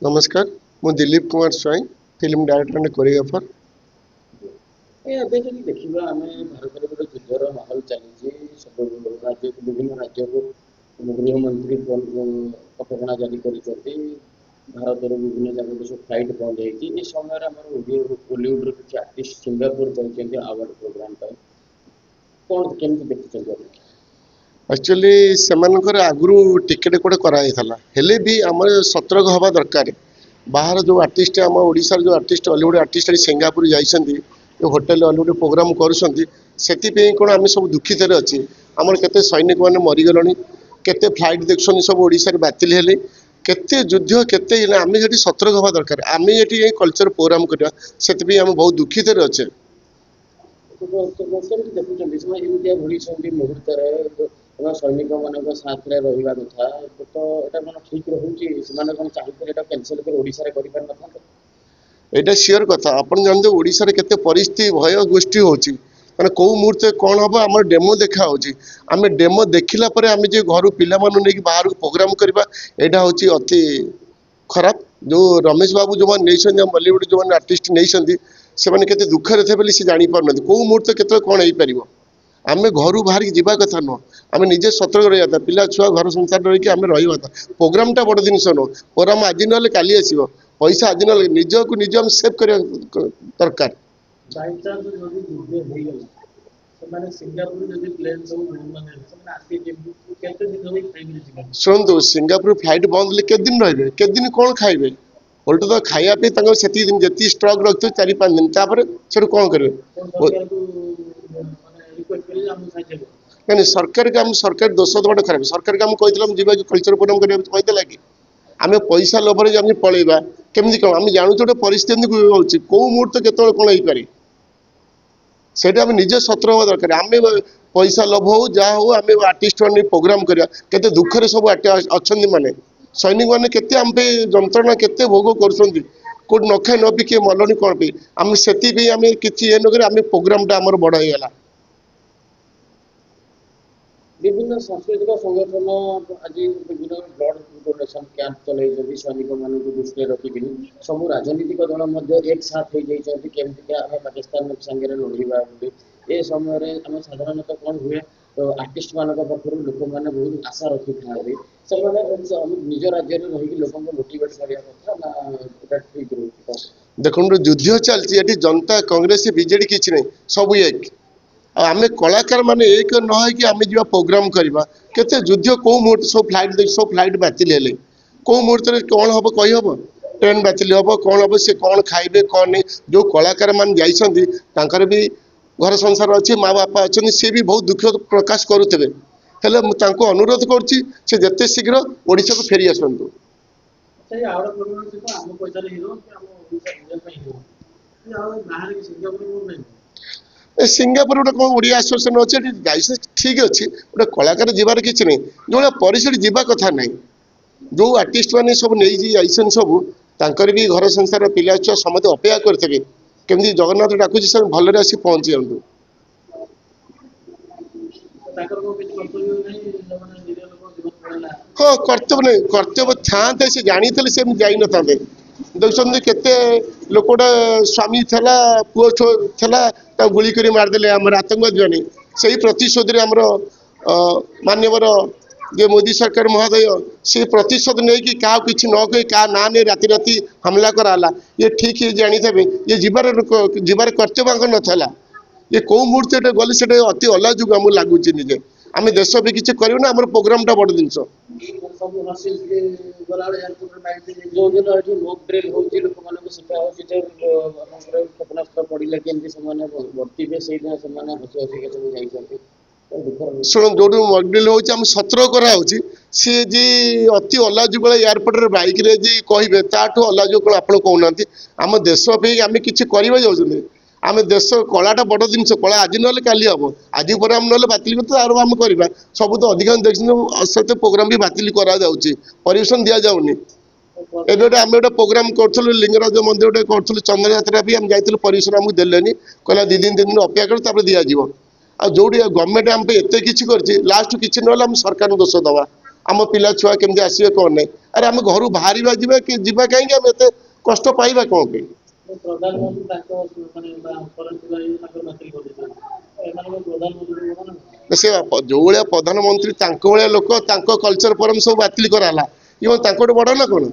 नमस्कार मु Dilip Kumar Swain film director and choreographer. ଏବେ ଯଦି ଦେଖିବା ଆମେ ଭାରତରେ ଗୋଟେ ଯୁଦ୍ଧର ମାହୋଲ ଚାଲିଛି। ସବୁ ରାଜ୍ୟକୁ ବିଭିନ୍ନ ରାଜ୍ୟକୁ ଗୃହମନ୍ତ୍ରୀ କଟକଣା ଜାରି କରିଛନ୍ତି। ଭାରତର ବିଭିନ୍ନ ଜାଗାକୁ ସବୁ ଫ୍ଲାଇଟ୍ ବନ୍ଦ ହେଇଛି। ଏ ସମୟରେ ଆମର ବଲିଉଡର କିଛି ଆର୍ଟିଷ୍ଟ ସିଙ୍ଗାପୁର ଯାଇଛନ୍ତି ଆୱାର୍ଡ ପ୍ରୋଗ୍ରାମ ପାଇଁ। କ'ଣ କେମିତି ଦେଖିଛନ୍ତି ଆପଣ? एक्चुअली सेमानकर आगु टिकेट कोटे कराइला हेले भी आम सतर्क हवा दरकार। बाहर जो आर्टिस्ट आम ओडिशार जो आर्टिस्ट हॉलीवुड आर्टिस्ट सिंगापुर जाइछन्ती जो होटल हॉलीवुड प्रोग्राम करूछन्ती सेति कोन आम सब दुखित अच्छी। आमर केते सैनिक माने मरीगलनी केते फ्लाइट देखछन सब ओडिशार बातिल हेले केते युद्ध केते आम ये सतर्क हवा दरकार। आम ये कल्चर प्रोग्राम करवा सेति आम बहुत दुखित अच्छे। କେମିତି ଦେଖୁଛନ୍ତି ସେମାନେ ଏମିତିଆ ଘୁରିଛନ୍ତି ମୁହୂର୍ତ୍ତରେ ସୈନିକ ମାନଙ୍କ ସାଥରେ ରହିବା କଥା ତ ଏଇଟା କ'ଣ ଠିକ ରହୁଛି? ସେମାନେ କ'ଣ ଚାହୁଁଥିଲେ ଏଇଟା କ୍ୟାନସଲ କରି ଓଡ଼ିଶାରେ କରିପାରିନଥାନ୍ତେ? एटा सियोर कथा आपन जानते ओडिशा रे केते परिस्थिति भय गोष्ठी होची माने को मुहूर्ते कौन हम आम डेमो देखा होची। आम डेमो देखिला परे आम जे घर पिला मानु नेकी बाहर प्रोग्राम करबा एटा होची अति खराब। जो रमेश बाबू जो नहीं बॉलीवुड जो आर्टिस्ट नहीं से केते दुख रे थे से जानी पार न को मुहूर्ते केते कौन हो पार। आम घर बाहर जावा कथा नुह आम निजे सतर्क रहा था पिला छुआ घर संसार रही आम रहा था। प्रोग्रामटा बड़ जिनस नुह प्रोग्राम आज ना काली आसो पैसा आज ना निज को निज आम सेव कर दरकार। शुणु सिंगापुर फ्लाइट बंद के दिन रे के दिन कौन खाइबे उल्टा तो खायापी से दिन जी स्टक रखते 4-5 दिन से कौन करेंगे नहीं सरकार के सरकार दोष दबाटा खराब। सरकार के कहते जी कल्चर प्रोग्राम करते कि आम पैसा लोभर आम पलैबा केमी कौन आम जानू गोटे परिस्थिति होची कौ मुहूर्त के कौन हो पारे से निजे सतर्क हवा दरकार। आम पैसा लोभ हो जहाँ हो आम आर्टिस्ट मैंने प्रोग्राम करवा केते दुखरे सब अच्छा माने सैनिक मैंने केते आम पे जंत्रणा केते भोग कर कौट न खाई न पी किए मलनी कौन पे आम से आम किसी ये नक आम प्रोग्रामटा आम बड़ होगा। विभिन्न सांस्कृतिक संगठन आज विभिन्न ब्लड डोनेशन कैंप चलते सैनिक मान दृष्टि रखिक सब राजनीतिक दल एक साथ हो जाती केमती आम पाकिस्तान सागे लड़वा ए समय आम साधारणतः कौन हुए तो आर्टिस्ट मान पाखर लोक मैंने बहुत आशा रखी था निज राज्य में रही लोक मोटिवेट करवा कथा ठीक रोचे। देखो युद्ध चलती जनता कांग्रेस बीजेडी किसी नहीं सब एक आम कलाकार माने एक न कि आम जा प्रोग्राम करवा केते युद्ध कौ मुहूर्त सब फ्लाइट बातिल हेले कौ मुहूर्त कौन हम कही हम ट्रेन बातिल हम कौन हम से कौन खाइबे कौन नहीं जो कलाकार मान जाइछन्ती भी घर संसार अच्छे माँ बापा अच्छा सी भी बहुत दुख प्रकाश करुवे हेले अनुरोध करुच्ची से जिते शीघ्र ओडिशा को फेरी आसतु। सिंगापुर गोटे कौन ओडिया एसोसिएशन अच्छे ठीक अच्छे गोटे कलाकार जीवार किसी नहीं जो परिस्थिति जीवा कथा ना जो आर्टिस्ट मैंने सब नहीं जाइछन सब तांकर भी घर संसार पिला छुआ समस्त अपेक्षा करते केमती जगन्नाथ डाकुची सब भलरे आसी पहुंची जातु। हाँ कर्तव्य नहीं कर्तव्य था से जानी से जाई न था देखते केते लोकटा स्वामी था पुओ था गुली कर मारदे आम आतंकवादी जानी से प्रतिशोध आमर मान्यवर जे मोदी सरकार महोदय से प्रतिशोध नहीं कि क्या किसी न कही क्या ना नहीं राति राति हमला कराला ये ठीक ही जानी थे ये जीवार कर्तव्य नाला ये कौ मुहूर्त गले से अति अलाजुक आम लगुच निजे आम देश भी किसी करना आम प्रोग्रामटा बड़ जिनस शुण जो मकड्रिल हो सतर्क कराऊँगी सी जी अति अलाजुक एयरपोर्ट बाइक रे जी कहे ताठू अलाजुक आप कहना आम देश आम कि जाऊँ आम देश कलाटा बड़ जिन कला आज ना काली हम आज पर आम ना बातिल कर आम करवा सब तो अधिकांश देखते असत्य प्रोग्राम भी बातिल करमिशन दि जाऊनी एवं आम गोटे प्रोग्राम करूँ लिंगराज मंदिर गोटे करूँ चंद्र यात्रा भी आम जाइए परिश्रम आमको देलेनी कहला 2 दिन अपेक्षा कर दिज्व आ जो गवर्नमेंट आम एत कि लास्ट किसी ना सरकार दोष दवा आम पिला छुआ केमती आसवे कौन नहीं अरे आम घर बाहर जीवा कि जीवा कहीं आम एत कष्ट पाइबा कौन पे प्रधानमंत्री प्रधानमंत्री से जो भाया प्रधानमंत्री भाया लोक कल्चर फोरम सब बातिल कराला इवन बड़ ना कौन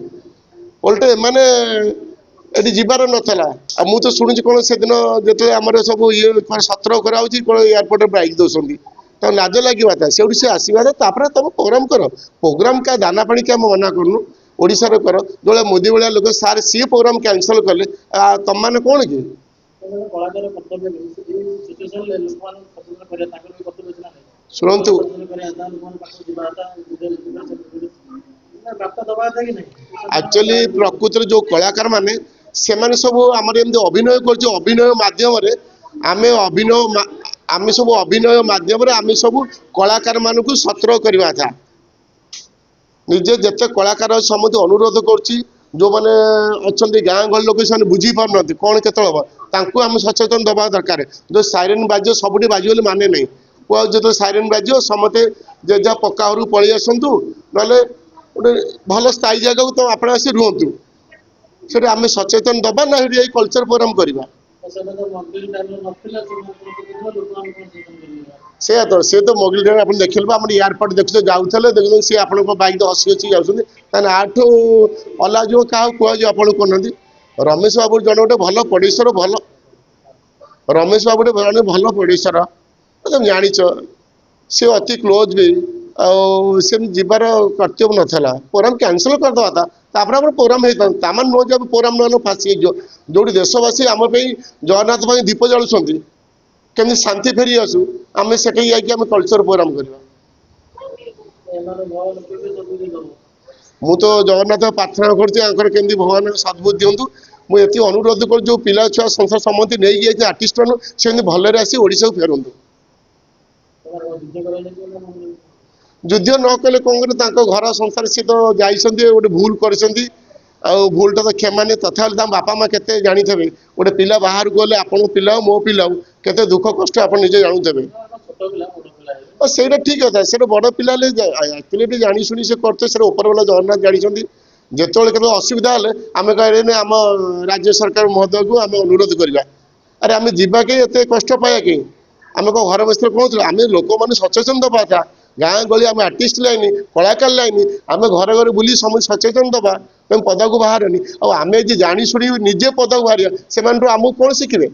ओल्टे एमाने एटी जीवार नाला आ मु तो शुणुची कौन से दिन जो आम सब ये सत्र कराऊँगी कौन एयरपोर्ट बाइक दौरान तो लाज लगे था से सी आसवा था तुम प्रोग्राम कर प्रोग्राम का दाना पानी क्या मना करूँ ओडिशार कर जो मोदी भाया लोक सार सी प्रोग्राम कैंसल कले तुम मैंने कौन कि कलाकार कर्तव्य सिचुएशन कर्तव्य शुणु बार्ता दबा था कि नहीं एक्चुअली प्रकृति जो कलाकार माने से माने सब आमर एमती अभिनय कर अभिनय माध्यम आमे अभिनय आमे सब अभिनय माध्यम आमे सब कलाकार मान को सत्र करवा था निजे जिते कलाकार समस्त अनुरोध करुच्ची जो मैंने अच्छा गाँ गहली लोक से बुझी पार कौन के हम सचेतन दबा दरकार जो साइरेन बाजो सबुठी बाजो माने नहीं कुआ जो साइरेन बाजो समते जे जहाँ पक्का घर पलि आसतु ना गोटे भल स्थायी जगह तो आप रुहतु से आम सचेतन दबा ना ये कल्चर प्रोग्राम करवा से तो मोगिल आप देख आप एयरपोर्ट देखते जाऊे देखते सी आप बैक तो हसी हसी जाऊँ आठ अला जो क्या कहुए आप कहते रमेश बाबू जन गोटे भल प्रोड्यूसर भल रमेश बाबू गोटे भल प्रोड्यूसर तुम जाच सी अति क्लोज भी से जीवार कर्तव्य नाला प्रोग्राम कैंसल करदे था प्रोग्राम होता तामान नो जब प्रोग्राम न फाँसी जो देशवासी आम जगन्नाथ भाई दीप जलुंट केमी शांति फेरी आसू आम से कल्चर प्रोग्राम करवा मु तो जगन्नाथ प्रार्थना करती भगवान सद्बुद्धि दिंतु मुझे अनुरोध कर जो पिला छुआ संसार सम्मति नहीं गई आर्टिस्ट मान से भलरे आसी ओडिशा को फेरतु युद्ध न कले कौन कर घर संसार सी तो जाइए गोटे भूल कर भूलटा तो क्षमा नहीं तथा बापा माँ के जानी थे गोटे पिला बाहर गले आपण पिला मो पिला केते दुख कष्ट आप निजे जानूे से ठीक है से बड़ पिला एक्चुअली जानी शुणी से करते से ऊपर वाला जगन्नाथ जानी जिते के असुविधा हेल्ले आम कहे आम राज्य सरकार महोदय को आम अनुरोध करवा अरे आम जावा कहीं एत कष्ट पाया कहीं आम घर बस कहूँ आम लोक मैंने सचेतन दबा था गाँ गली आम आर्टिस्ट लाइन कलाकार लाइन आम घर घर बुली समझ सचेतन दबा तुम पदा को बाहर आम जानी शुणी निजे पदा को बाहर से आमको कौन शिखे